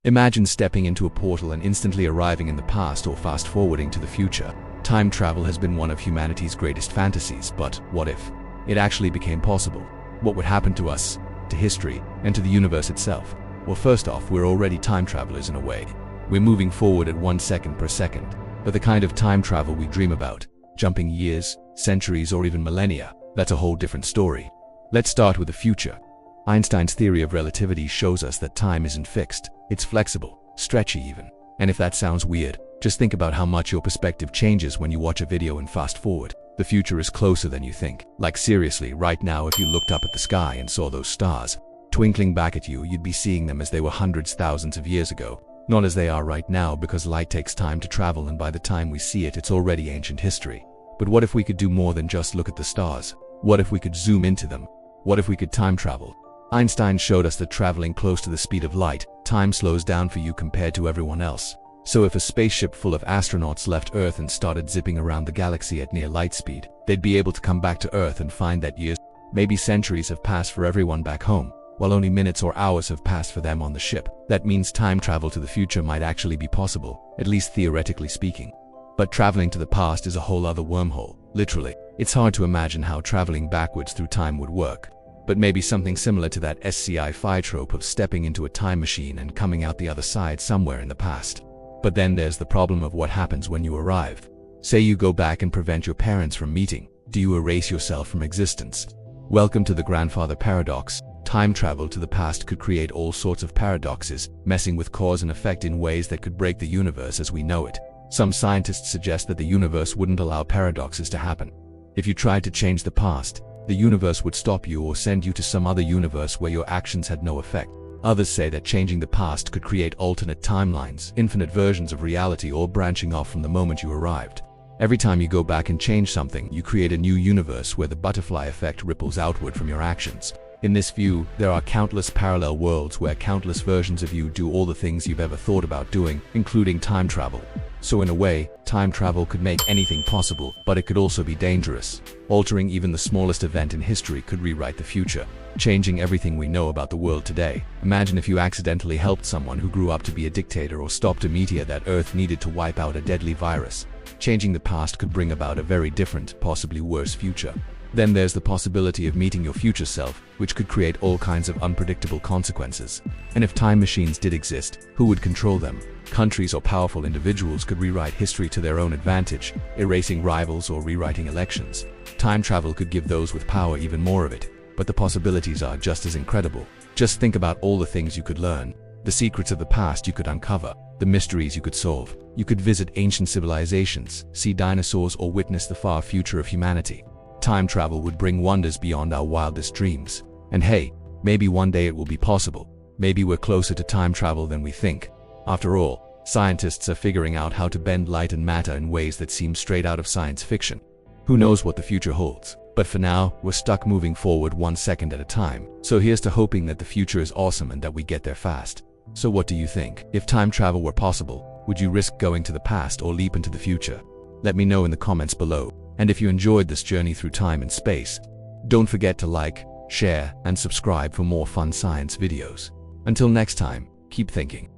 Imagine stepping into a portal and instantly arriving in the past or fast-forwarding to the future. Time travel has been one of humanity's greatest fantasies, but what if it actually became possible? What would happen to us, to history, and to the universe itself? Well, first off, we're already time travelers in a way. We're moving forward at 1 second per second. But the kind of time travel we dream about, jumping years, centuries, or even millennia, that's a whole different story. Let's start with the future. Einstein's theory of relativity shows us that time isn't fixed. It's flexible, stretchy even. And if that sounds weird, just think about how much your perspective changes when you watch a video and fast forward. The future is closer than you think. Like seriously, right now if you looked up at the sky and saw those stars twinkling back at you, you'd be seeing them as they were hundreds, thousands of years ago. Not as they are right now, because light takes time to travel and by the time we see it, it's already ancient history. But what if we could do more than just look at the stars? What if we could zoom into them? What if we could time travel? Einstein showed us that traveling close to the speed of light, time slows down for you compared to everyone else. So if a spaceship full of astronauts left Earth and started zipping around the galaxy at near light speed, they'd be able to come back to Earth and find that years, maybe centuries have passed for everyone back home, while only minutes or hours have passed for them on the ship. That means time travel to the future might actually be possible, at least theoretically speaking. But traveling to the past is a whole other wormhole, literally. It's hard to imagine how traveling backwards through time would work. But maybe something similar to that sci-fi trope of stepping into a time machine and coming out the other side somewhere in the past. But then there's the problem of what happens when you arrive. Say you go back and prevent your parents from meeting. Do you erase yourself from existence? Welcome to the grandfather paradox. Time travel to the past could create all sorts of paradoxes, messing with cause and effect in ways that could break the universe as we know it. Some scientists suggest that the universe wouldn't allow paradoxes to happen. If you tried to change the past, the universe would stop you or send you to some other universe where your actions had no effect. Others say that changing the past could create alternate timelines, infinite versions of reality, all branching off from the moment you arrived. Every time you go back and change something, you create a new universe where the butterfly effect ripples outward from your actions. In this view, there are countless parallel worlds where countless versions of you do all the things you've ever thought about doing, including time travel. So in a way, time travel could make anything possible, but it could also be dangerous. Altering even the smallest event in history could rewrite the future, changing everything we know about the world today. Imagine if you accidentally helped someone who grew up to be a dictator or stopped a meteor that Earth needed to wipe out a deadly virus. Changing the past could bring about a very different, possibly worse future. Then there's the possibility of meeting your future self, which could create all kinds of unpredictable consequences. And if time machines did exist, who would control them? Countries or powerful individuals could rewrite history to their own advantage, erasing rivals or rewriting elections. Time travel could give those with power even more of it, but the possibilities are just as incredible. Just think about all the things you could learn, the secrets of the past you could uncover, the mysteries you could solve. You could visit ancient civilizations, see dinosaurs, or witness the far future of humanity. Time travel would bring wonders beyond our wildest dreams. And hey, maybe one day it will be possible. Maybe we're closer to time travel than we think. After all, scientists are figuring out how to bend light and matter in ways that seem straight out of science fiction. Who knows what the future holds? But for now, we're stuck moving forward 1 second at a time. So here's to hoping that the future is awesome and that we get there fast. So what do you think? If time travel were possible, would you risk going to the past or leap into the future? Let me know in the comments below. And if you enjoyed this journey through time and space, don't forget to like, share, and subscribe for more fun science videos. Until next time, keep thinking.